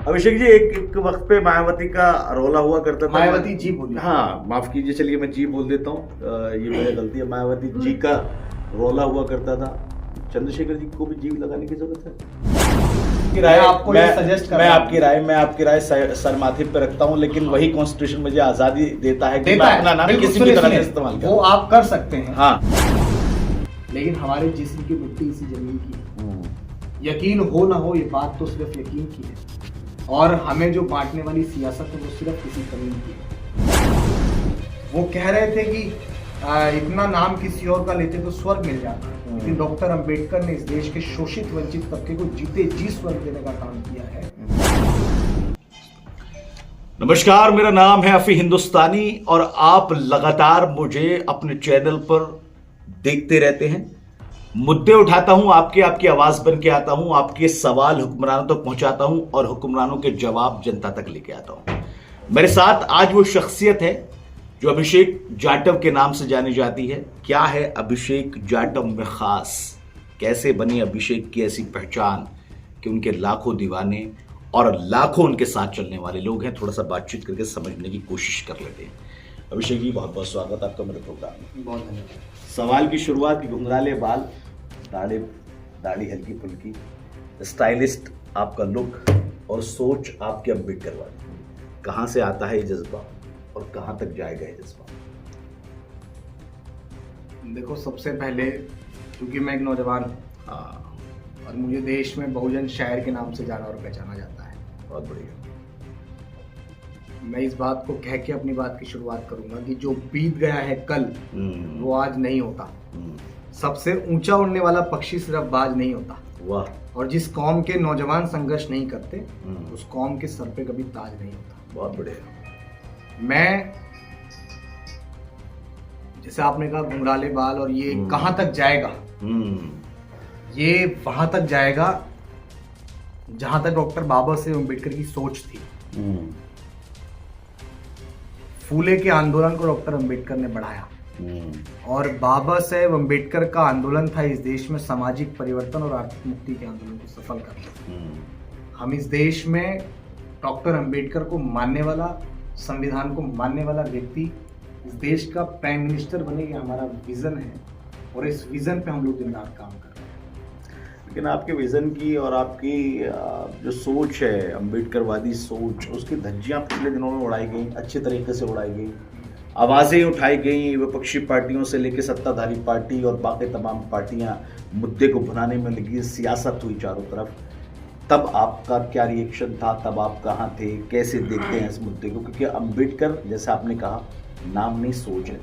अभिषेक जी, एक वक्त पे मायावती का रोला हुआ करता था। मायावती जी बोलिए। हाँ, माफ कीजिए, चलिए मैं जी बोल देता हूँ, ये मेरी गलती है। मायावती जी का रोला हुआ करता था। चंद्रशेखर जी को भी जी लगाने की जरूरत है। राय आपको ये सजेस्ट कर मैं रहा हूं। आपकी राय सर माथे पे रखता हूँ, लेकिन वही कॉन्स्टिट्यूशन मुझे आजादी देता है कि देता मैं है, अपना नाम बिल्कुल, किसी भी सुनिए, तरह से सुनिए, इस्तेमाल वो करूँ। आप कर सकते हैं। हाँ, लेकिन हमारे जिस्म की मिट्टी इसी जमीन की है। यकीन हो ना हो, ये बात तो सिर्फ यकीन की है। और हमें जो बांटने वाली सियासत है वो सिर्फ किसी कमीन की है। वो कह रहे थे कि इतना नाम किसी और का लेते तो स्वर्ग मिल जाता, लेकिन डॉक्टर अंबेडकर ने इस देश के शोषित वंचित तबके को जीते जी स्वर्ग देने का काम किया है। नमस्कार, मेरा नाम है अफी हिंदुस्तानी और आप लगातार मुझे अपने चैनल पर देखते रहते हैं। मुद्दे उठाता हूं, आपकी आवाज बन के आता हूं, आपके सवाल हुक्मरानों तक पहुंचाता हूं और हुक्मरानों के जवाब जनता तक लेके आता हूं। मेरे साथ आज वो शख्सियत है जो अभिषेक जाटव के नाम से जानी जाती है। क्या है अभिषेक जाटव में खास? कैसे बनी अभिषेक की ऐसी पहचान कि उनके लाखों दीवाने और लाखों उनके साथ चलने वाले लोग हैं? थोड़ा सा बातचीत करके समझने की कोशिश कर लेते हैं। अभिषेक जी, बहुत बहुत स्वागत आपका मेरे प्रोग्राम में। बहुत धन्यवाद। सवाल की शुरुआत की, घुंघराले बाल, दाढ़ी हल्की फुल्की, स्टाइलिस्ट आपका लुक और सोच आपके अम्बेडकर वाली। कहाँ से आता है ये जज्बा और कहाँ तक जाएगा ये जज्बा? देखो, सबसे पहले क्योंकि मैं एक नौजवान हूँ, हाँ, और मुझे देश में बहुजन शायर के नाम से जाना और पहचाना जाता है। बहुत बढ़िया। मैं इस बात को कह के अपनी बात की शुरुआत करूंगा कि जो बीत गया है कल, वो आज नहीं होता। सबसे ऊंचा उड़ने वाला पक्षी सिर्फ बाज नहीं होता। वाह। और जिस कौम के नौजवान संघर्ष नहीं करते, उस कौम के सर पे कभी ताज नहीं होता। बहुत बढ़िया। मैं, जैसे आपने कहा घुंघराले बाल, और ये कहां तक जाएगा? ये वहां तक जाएगा जहां तक डॉक्टर बाबा साहेब अम्बेडकर की सोच थी। फूले के आंदोलन को डॉक्टर अंबेडकर ने बढ़ाया, और बाबा साहेब अम्बेडकर का आंदोलन था इस देश में सामाजिक परिवर्तन और आर्थिक मुक्ति के आंदोलन को सफल करना। हम इस देश में डॉक्टर अंबेडकर को मानने वाला, संविधान को मानने वाला व्यक्ति इस देश का प्राइम मिनिस्टर बने, ये हमारा विजन है, और इस विजन पे हम लोग दिन रात काम कर रहे हैं। लेकिन आपके विजन की और आपकी जो सोच है, अम्बेडकरवादी सोच, उसकी धज्जियां पिछले दिनों में उड़ाई गई, अच्छे तरीके से उड़ाई गई, आवाज़ें उठाई गई विपक्षी पार्टियों से लेकर सत्ताधारी पार्टी और बाकी तमाम पार्टियां मुद्दे को भुनाने में लगी, सियासत हुई चारों तरफ। तब आपका क्या रिएक्शन था? तब आप कहाँ थे? कैसे देखते हैं इस मुद्दे को? क्योंकि अम्बेडकर, जैसे आपने कहा, नाम नहीं सोच है।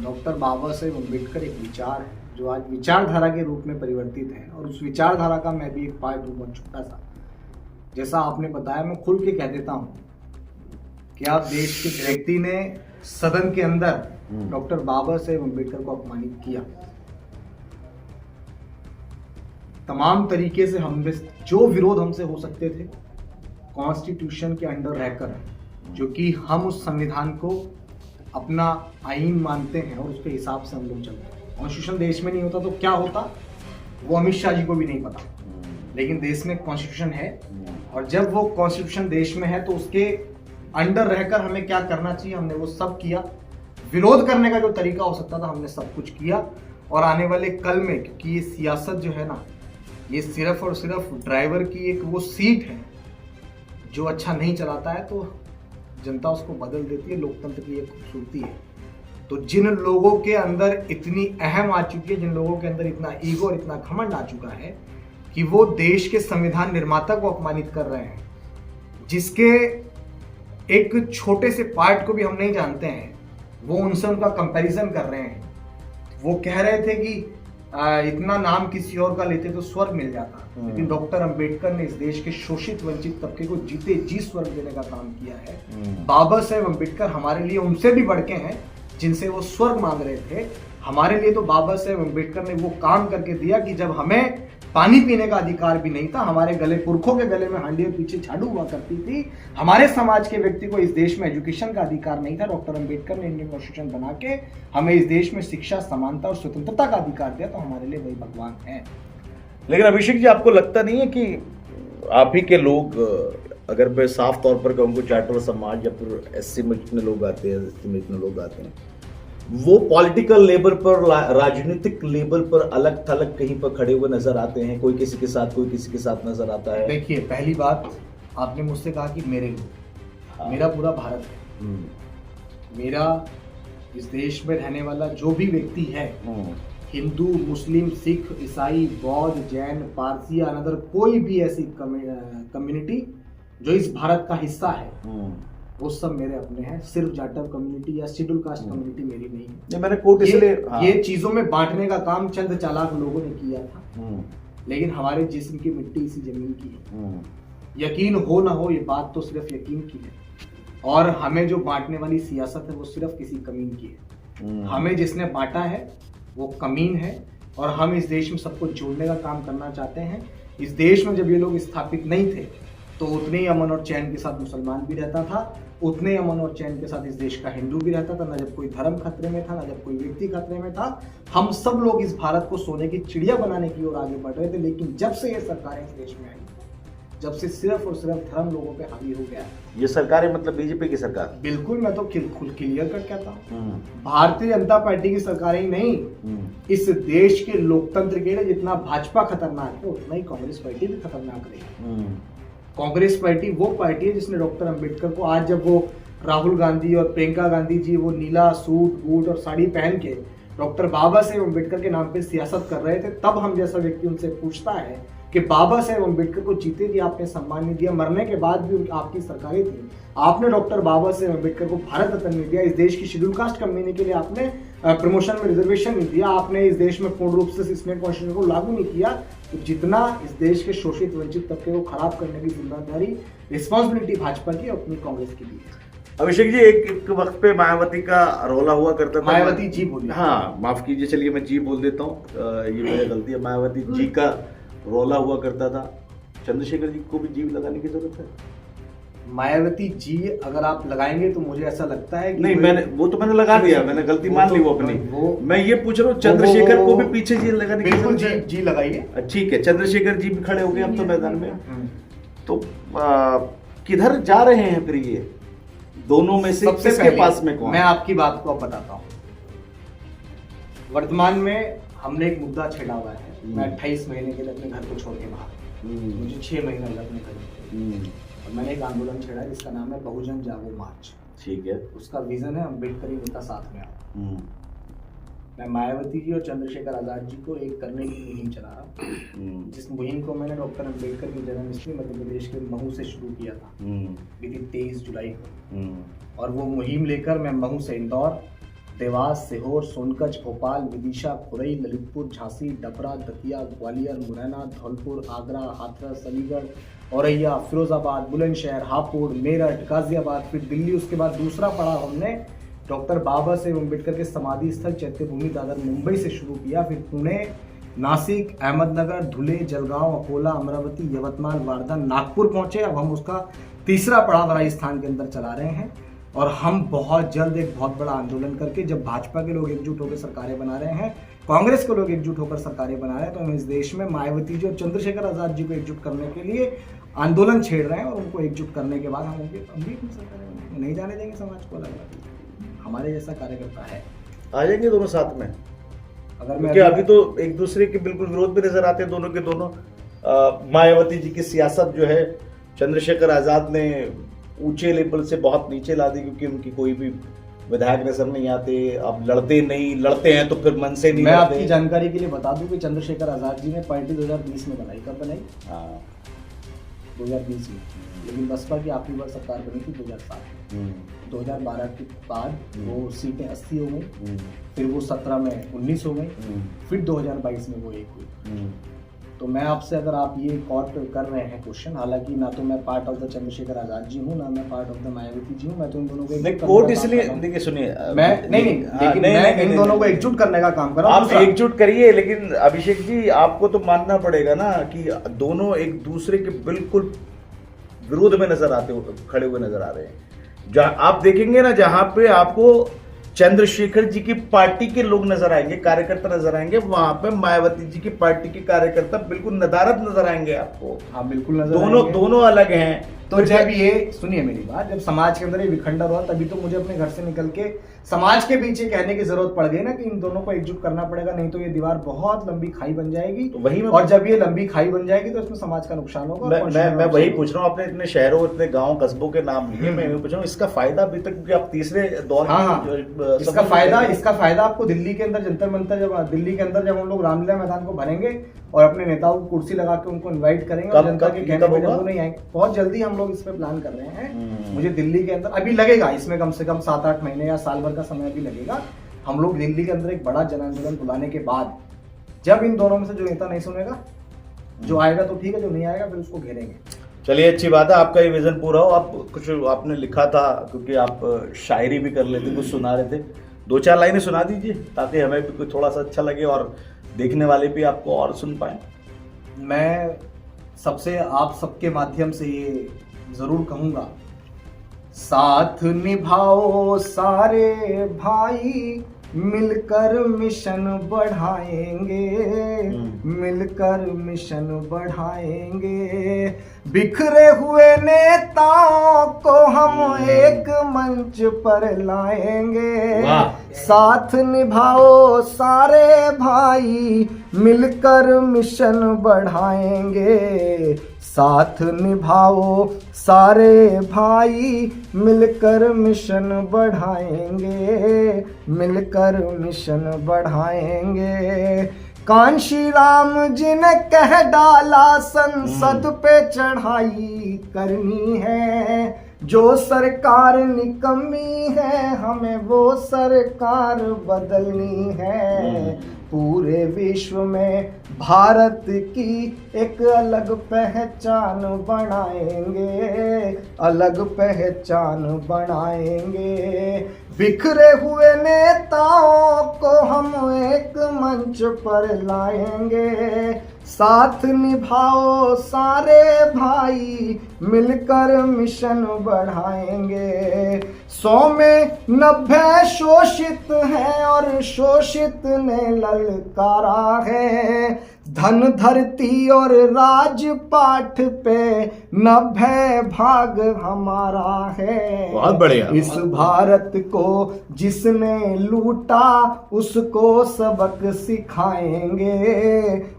डॉक्टर बाबा साहेब अम्बेडकर एक विचार है जो आज विचारधारा के रूप में परिवर्तित है, और उस विचारधारा का मैं भी एक पार्ट हूँ, बहुत छोटा सा। जैसा आपने बताया, मैं खुल के कह देता हूँ कि आप देश के व्यक्ति ने सदन के अंदर डॉक्टर बाबा साहेब अम्बेडकर को अपमानित किया। तमाम तरीके से हम जो विरोध हमसे हो सकते थे, कॉन्स्टिट्यूशन के अंडर रहकर, जो कि हम उस संविधान को अपना आईन मानते हैं और उसके हिसाब से हम लोग चलते हैं। कॉन्स्टिट्यूशन देश में नहीं होता तो क्या होता, वो अमित शाह जी को भी नहीं पता, लेकिन देश में कॉन्स्टिट्यूशन है, और जब वो कॉन्स्टिट्यूशन देश में है तो उसके अंडर रहकर हमें क्या करना चाहिए, हमने वो सब किया। विरोध करने का जो तरीका हो सकता था, हमने सब कुछ किया। और आने वाले कल में, क्योंकि ये सियासत जो है ना, ये सिर्फ और सिर्फ ड्राइवर की एक वो सीट है, जो अच्छा नहीं चलाता है तो जनता उसको बदल देती है। लोकतंत्र की एक खूबसूरती है। तो जिन लोगों के अंदर इतनी अहम आ चुकी है, जिन लोगों के अंदर इतना ईगो और इतना घमंड आ चुका है कि वो देश के संविधान निर्माता को अपमानित कर रहे हैं, जिसके एक छोटे से पार्ट को भी हम नहीं जानते हैं, वो उनसे उनका कंपैरिजन कर रहे हैं। वो कह रहे थे कि इतना नाम किसी और का लेते तो स्वर्ग मिल जाता, लेकिन डॉक्टर अंबेडकर ने इस देश के शोषित वंचित तबके को जीते जी स्वर्ग देने का काम किया है। बाबा साहेब अम्बेडकर हमारे लिए उनसे भी बढ़ के हैं, जिनसे वो स्वर्ग मांग रहे थे। हमारे लिए तो बाबा साहेब अम्बेडकर ने वो काम करके दिया कि जब हमें पानी पीने का अधिकार भी नहीं था, हमारे गले, पुरखों के गले में हांडी और पीछे झाड़ू हुआ करती थी, हमारे समाज के व्यक्ति को इस देश में एजुकेशन का अधिकार नहीं था, डॉक्टर अंबेडकर ने इंडियन कॉन्स्टिट्यूशन बना के हमें इस देश में शिक्षा, समानता और स्वतंत्रता का अधिकार दिया, तो हमारे लिए वही भगवान है। लेकिन अभिषेक जी, आपको लगता नहीं है कि आप ही के लोग, अगर मैं साफ तौर पर कहूँ, चाटवर समाज या फिर एससी में जितने लोग आते हैं, एसटी में जितने लोग आते हैं, वो पॉलिटिकल लेवल पर, राजनीतिक लेवल पर अलग थलग कहीं पर खड़े हुए नजर आते हैं। कोई किसी के साथ, कोई किसी के साथ नजर आता है। देखिए, पहली बात आपने मुझसे कहा कि मेरे लोग, हाँ। मेरा पूरा भारत है। मेरा इस देश में रहने वाला जो भी व्यक्ति है, हिंदू, मुस्लिम, सिख, ईसाई, बौद्ध, जैन, पारसी, अनदर कोई भी ऐसी कम्युनिटी जो इस भारत का हिस्सा है, वो सब मेरे अपने हैं। सिर्फ जाटव कम्युनिटी या शेड्यूल कास्ट कम्युनिटी मेरी नहीं है। ये मैंने कोट इसलिए, हाँ। ये चीजों में बांटने का काम चंद चालाक लोगों ने किया था, लेकिन हमारे जिस्म की मिट्टी इसी जमीन की है। यकीन हो ना हो, ये बात तो सिर्फ यकीन की है। और हमें जो बांटने वाली सियासत है वो सिर्फ किसी कमीन की है। हमें जिसने बांटा है वो कमीन है, और हम इस देश में सबको जोड़ने का काम करना चाहते हैं। इस देश में जब ये लोग स्थापित नहीं थे तो उतने ही अमन और चैन के साथ मुसलमान भी रहता था, उतने ही अमन और चैन के साथ इस देश का हिंदू भी रहता था। ना जब कोई धर्म खतरे में था, ना जब कोई व्यक्ति खतरे में था। हम सब लोग इस भारत को सोने की चिड़िया बनाने की ओर आगे बढ़ रहे थे। लेकिन जब से ये सरकारें इस देश में आई, जब से सिर्फ और सिर्फ धर्म लोगों पे हावी हो गया। ये सरकारें मतलब बीजेपी की सरकार? बिल्कुल, मैं तो क्लियर कट कहता हूँ, भारतीय जनता पार्टी की सरकारें ही नहीं, इस देश के लोकतंत्र के लिए जितना भाजपा खतरनाक है उतना ही कांग्रेस पार्टी भी खतरनाक रही। कांग्रेस पार्टी वो पार्टी है जिसने डॉक्टर अंबेडकर को, आज जब वो राहुल गांधी और प्रियंका गांधी जी वो नीला सूट बूट और साड़ी पहन के डॉक्टर बाबा साहेब अंबेडकर के नाम पे सियासत कर रहे थे, तब हम जैसा व्यक्ति उनसे पूछता है कि बाबा साहेब अंबेडकर को जीते जी आपने सम्मान नहीं दिया, मरने के बाद भी आपकी सरकारें थी, आपने डॉक्टर बाबा साहेब अंबेडकर को भारत रत्न नहीं दिया, इस देश की शेड्यूल कास्ट कम्युनिटी के लिए आपने प्रमोशन में रिजर्वेशन नहीं दिया, आपने इस देश में पूर्ण रूप से स्टेट कॉन्स्टिट्यूशन को लागू नहीं किया, तो जितना इस देश के शोषित वंचित तबके को खराब करने की जिम्मेदारी, रिस्पॉन्सिबिलिटी भाजपा की अपनी कांग्रेस की भी है। अभिषेक जी, एक वक्त पे मायावती का रौला हुआ करता था। मायावती जी बोलिए। हाँ, माफ कीजिए, चलिए मैं जी बोल देता हूँ, ये मेरी गलती है। मायावती जी का रौला हुआ करता था। चंद्रशेखर जी को भी जी लगाने की जरूरत है? मायावती जी अगर आप लगाएंगे तो मुझे ऐसा लगता है कि नहीं, मैंने लगा दिया, मैंने गलती मान ली वो अपनी। मैं ये पूछ रहा हूँ, चंद्रशेखर को भी पीछे जी लगाने की जरूरत है? जी लगाइए। ठीक है, चंद्रशेखर जी भी खड़े हो गए अब तो मैदान में। तो किधर जा रहे हैं फिर ये दोनों में से? किसके पास में कौन? मैं आपकी बात को अब बताता हूँ। वर्तमान में हमने एक मुद्दा छेड़ा हुआ है। मैं 28 महीने के लिए अपने घर को छोड़ के बाहर, मुझे 6 महीने लगे अपने घर, और मैंने एक आंदोलन छेड़ा जिसका नाम है बहुजन जागो मार्च। ठीक है, उसका विजन है अम्बेडकरी नेता साथ में आओ। मैं मायावती जी और चंद्रशेखर आजाद जी को एक करने की मुहिम चला रहा हूँ, जिस मुहिम को मैंने डॉक्टर अम्बेडकर की जन्मस्थली मध्य प्रदेश के महू से शुरू किया था, बीती 23 जुलाई को। और वो मुहिम लेकर मैं महू से इंदौर, देवास, सीहोर, सोनकच्छ, भोपाल, विदिशा, खुरई, ललितपुर, झांसी, डबरा, दतिया, ग्वालियर, मुरैना, धौलपुर, आगरा, हाथरस, अलीगढ़, औरैया, फिरोजाबाद, बुलंदशहर, हापुड़, मेरठ, गाजियाबाद, फिर दिल्ली। उसके बाद दूसरा पड़ाव हमने डॉक्टर बाबा साहेब अम्बेडकर के समाधि स्थल चैत्यभूमि दादर मुंबई से शुरू किया। फिर पुणे, नासिक, अहमदनगर, धुले, जलगांव, अकोला, अमरावती, यवतमाल, वारदा, नागपुर पहुंचे। अब हम उसका तीसरा पड़ाव राजस्थान के अंदर चला रहे हैं, और हम बहुत जल्द एक बहुत बड़ा आंदोलन करके, जब भाजपा के लोग एकजुट होकर सरकारें बना रहे हैं, कांग्रेस के लोग एकजुट होकर सरकारें बना रहे हैं, तो हम इस देश में मायावती जी और चंद्रशेखर आजाद जी को एकजुट करने के लिए आंदोलन छेड़ रहे हैं। और उनको एकजुट करने के बाद हम भी सरकारें नहीं जाने देंगे समाज को अलग। हमारे जैसा कार्यकर्ता है, आ जाएंगे दोनों साथ में। अगर मैं अभी तो एक दूसरे के बिल्कुल विरोध में नजर आते हैं दोनों के दोनों। मायावती जी की सियासत जो है चंद्रशेखर आजाद ने ऊंचे लेवल से बहुत नीचे ला दी, क्योंकि उनकी कोई भी विधायक नजर नहीं आते। अब लड़ते हैं तो फिर मन से नहीं। मैं आपकी जानकारी के लिए बता दूं कि चंद्रशेखर आजाद जी ने पार्टी 2020 में बनाई। कब बनाई? 2020 में। लेकिन बसपा की आखिरी बार सरकार बनी थी 2007 में। 2012 के बाद वो सीटें 80 हो गई, फिर वो 17 में 19 हो गई, फिर 2022 में वो 1 हुई। तो मैं आपसे, अगर आप ये कॉट कर रहे हैं क्वेश्चन, हालांकि ना तो मैं part of the Chandrashekhar Azad ji हूँ, ना मैं part of the Mayawati ji हूँ, मैं तो इन दोनों को कोर्ट इसलिए, देखिए सुनिए, मैं इन दोनों को एकजुट करने का काम कर रहा हूँ। आप एकजुट करिए, लेकिन अभिषेक जी आपको तो मानना पड़ेगा ना कि दोनों एक दूसरे के बिल्कुल विरोध में खड़े हुए नजर आ रहे हैं। जहाँ आप देखेंगे ना, जहाँ पे आपको चंद्रशेखर जी की पार्टी के लोग नजर आएंगे, कार्यकर्ता नजर आएंगे, वहां पे मायावती जी की पार्टी के कार्यकर्ता बिल्कुल नदारद नजर आएंगे आपको। हाँ बिल्कुल नजर दोनों आएंगे। दोनों अलग हैं। तो जब ये सुनिए मेरी बात, जब समाज के अंदर ये विखंडन हुआ तभी तो मुझे अपने घर से निकल के समाज के पीछे कहने की जरूरत पड़ गई ना कि इन दोनों को एकजुट करना पड़ेगा, नहीं तो ये दीवार बहुत लंबी खाई बन जाएगी। तो वही और जब ये लंबी खाई बन जाएगी तो इसमें समाज का नुकसान होगा। मैं वही पूछ रहा हूँ, आपने इतने शहरों इतने गांव कस्बों के नाम लिए, मैं पूछ रहा हूँ इसका फायदा अभी तक, क्योंकि आप तीसरे दौर इसका फायदा आपको दिल्ली के अंदर जंतर मंतर, दिल्ली के अंदर जब हम लोग रामलीला मैदान को भरेंगे और अपने नेताओं को कुर्सी लगा के उनको इनवाइट करेंगे और जनता के कहने पे जब वो नहीं आएंगे, बहुत जल्दी हम लोग इस पे प्लान कर रहे हैं। मुझे दिल्ली के अंदर अभी लगेगा, इसमें कम से कम 7-8 महीने या साल भर का समय भी लगेगा। हम लोग दिल्ली के अंदर एक बड़ा जन आंदोलन बुलाने के बाद, जब इन दोनों में से जो नेता नहीं सुनेगा, जो आएगा तो ठीक है, जो नहीं आएगा फिर उसको घेरेंगे। चलिए अच्छी बात है, आपका ये विजन पूरा हो। आप कुछ आपने लिखा था, क्योंकि आप शायरी भी कर लेते, कुछ सुना रहे थे, 2-4 लाइनें सुना दीजिए ताकि हमें भी कुछ थोड़ा सा अच्छा लगे और देखने वाले भी आपको और सुन पाए। मैं सबसे आप सबके माध्यम से ये जरूर कहूंगा, साथ निभाओ सारे भाई, मिलकर मिशन बढ़ाएंगे, मिलकर मिशन बढ़ाएंगे। बिखरे हुए नेताओं को हम एक मंच पर लाएंगे। साथ निभाओ सारे भाई, मिलकर मिशन बढ़ाएंगे। साथ निभाओ सारे भाई, मिलकर मिशन बढ़ाएंगे, मिलकर मिशन बढ़ाएंगे। कांशी राम जी ने कह डाला, संसद पे चढ़ाई करनी है। जो सरकार निकम्मी है, हमें वो सरकार बदलनी है। पूरे विश्व में भारत की एक अलग पहचान बनाएंगे, अलग पहचान बनाएंगे। बिखरे हुए नेताओं को हम एक मंच पर लाएंगे। साथ निभाओ सारे भाई, मिलकर मिशन बढ़ाएंगे। 100 में 90 शोषित हैं और शोषित ने ललकारा है। धन धरती और राजपाट पे 90 भाग हमारा है। बहुत बढ़िया। इस भारत को जिसने लूटा, उसको सबक सिखाएंगे,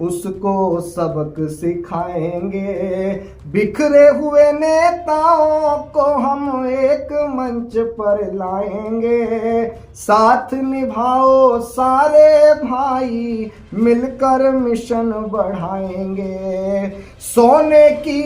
उसको सबक सिखाएंगे। बिखरे हुए नेताओं को हम एक मंच पर लाएंगे। साथ निभाओ सारे भाई, मिलकर मिशन बढ़ाएंगे। सोने की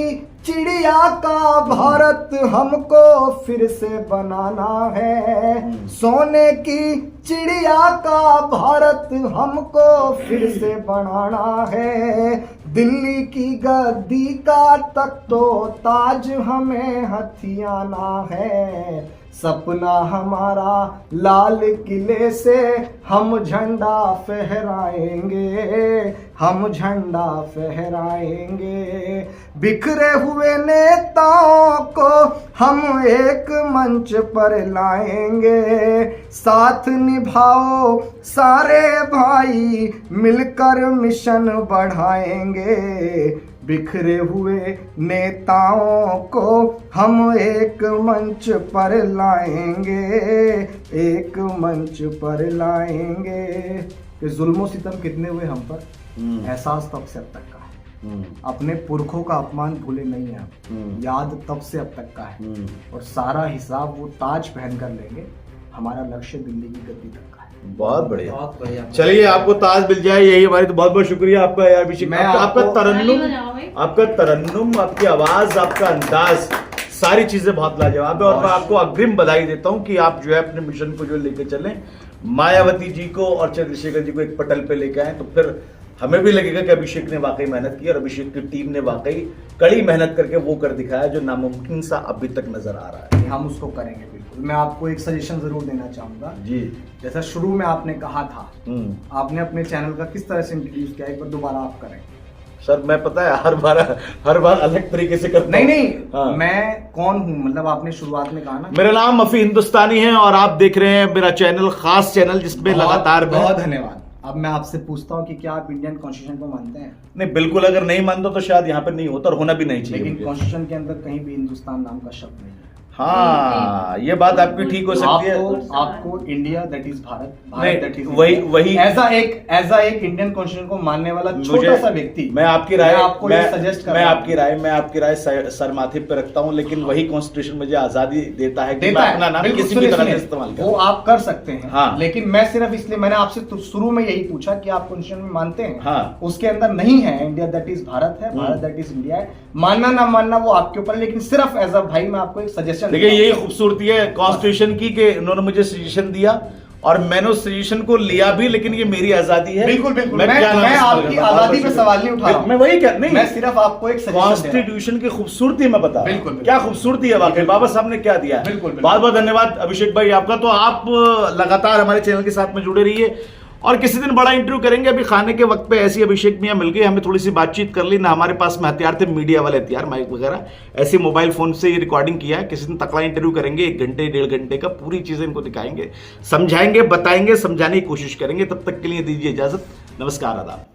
चिड़िया का भारत हमको फिर से बनाना है। सोने की चिड़िया का भारत हमको फिर से बनाना है। दिल्ली की गद्दी का तख्तो ताज हमें हथियाना है। सपना हमारा लाल किले से हम झंडा फहराएंगे, हम झंडा फहराएंगे। बिखरे हुए नेताओं को हम एक मंच पर लाएंगे। साथ निभाओ सारे भाई, मिलकर मिशन बढ़ाएंगे। बिखरे हुए नेताओं को हम एक मंच पर लाएंगे, एक मंच पर लाएंगे। कि जुल्मों सितम कितने हुए हम पर, एहसास तब से अब तक का है। अपने पुरखों का अपमान भूले नहीं है हम, याद तब से अब तक का है। और सारा हिसाब वो ताज पहन कर लेंगे। हमारा लक्ष्य दिल्ली की गद्दी तक का है। बहुत बढ़िया। चलिए आपको ताज मिल जाए, यही हमारी। तो बहुत बहुत शुक्रिया आपका यार अभिषेक। आपका तरन्नुम, आपकी आवाज, आपका अंदाज, सारी चीजें बहुत लाजवाब है। और मैं आपको अग्रिम बधाई देता हूं कि आप जो है अपने मिशन को जो लेके चलें, मायावती जी को और चंद्रशेखर जी को एक पटल पे लेके आए, तो फिर हमें भी लगेगा कि अभिषेक ने वाकई मेहनत की और अभिषेक की टीम ने वाकई कड़ी मेहनत करके वो कर दिखाया जो नामुमकिन सा अभी तक नजर आ रहा है। हम उसको करेंगे बिल्कुल। मैं आपको एक सजेशन जरूर देना चाहूंगा जी। जैसा शुरू में आपने कहा था, आपने अपने चैनल का किस तरह से इंट्रोड्यूस किया, एक बार दोबारा आप करें। सर मैं पता है हर बार अलग तरीके से करता नहीं हूं। नहीं हाँ। मैं कौन हूँ, मतलब आपने शुरुआत में कहा ना। मेरा नाम अफी हिंदुस्तानी है और आप देख रहे हैं मेरा चैनल, खास चैनल जिसमें लगातार बहुत धन्यवाद। अब मैं आपसे पूछता हूँ कि क्या आप इंडियन कॉन्स्टिट्यूशन को मानते हैं? नहीं, बिल्कुल अगर नहीं मानता तो शायद यहाँ पर नहीं होता और होना भी नहीं चाहिए लेकिन मुझे। कॉन्स्टिट्यूशन के अंदर कहीं भी हिंदुस्तान नाम का शब्द नहीं है। हाँ, ये बात आपकी ठीक हो सकती है। आपको इंडिया दैट इज भारत, नहीं, दैट इज वही ऐसा एक इंडियन कॉन्स्टिट्यूशन को मानने वाला छोटा सा व्यक्ति, मैं आपकी राय आपको ये सजेस्ट कर मैं रहा हूं। आपकी राय सर माथे पे रखता हूँ, लेकिन वही कॉन्स्टिट्यूशन मुझे आजादी देता है कि मैं अपना नाम बिल्कुल, किसी भी तरह से सुनिए, इस्तेमाल वो करूं। आप कर सकते हैं। हाँ। लेकिन मैं सिर्फ इसलिए मैंने आपसे तो शुरू में यही पूछा कि आप कॉन्स्टिट्यूशन में मानते हैं। हाँ। उसके अंदर नहीं है इंडिया दैट इज भारत है, भारत दैट इज इंडिया है। मानना ना मानना वो आपके ऊपर है, लेकिन सिर्फ एज अ भाई मैं आपको एक सजेशन देखिए यही खूबसूरती है कॉन्स्टिट्यूशन की कि उन्होंने मुझे सजेशन दिया और मैंने उस सजेशन को लिया भी, लेकिन ये मेरी आजादी है। बिल्कुल बिल्कुल, मैं क्या नाम मैं इस्तेमाल आपकी करता हूं? आजादी पे सवाल नहीं उठा रहा हूं। मैं वही कह नहीं, मैं सिर्फ आपको एक सजेशन कॉन्स्टिट्यूशन की खूबसूरती मैं बता रहा हूं। बिल्कुल, क्या खूबसूरती है वाकई, बाबा साहब ने क्या दिया है। बिल्कुल, बिल्कुल। बहुत बहुत धन्यवाद अभिषेक भाई आपका। तो आप लगातार हमारे चैनल के साथ में जुड़े रहिए और किसी दिन बड़ा इंटरव्यू करेंगे। अभी खाने के वक्त पे ऐसी अभिषेक मियां मिल गए, हमें थोड़ी सी बातचीत कर ली ना, हमारे पास में हथियार थे मीडिया वाले हथियार, माइक वगैरह, ऐसे मोबाइल फोन से ये रिकॉर्डिंग किया है। किसी दिन तकड़ा इंटरव्यू करेंगे, 1 घंटे 1.5 घंटे का, पूरी चीजें इनको दिखाएंगे, समझाएंगे, बताएंगे, समझाने की कोशिश करेंगे। तब तक के लिए दीजिए इजाजत, नमस्कार, आदाब।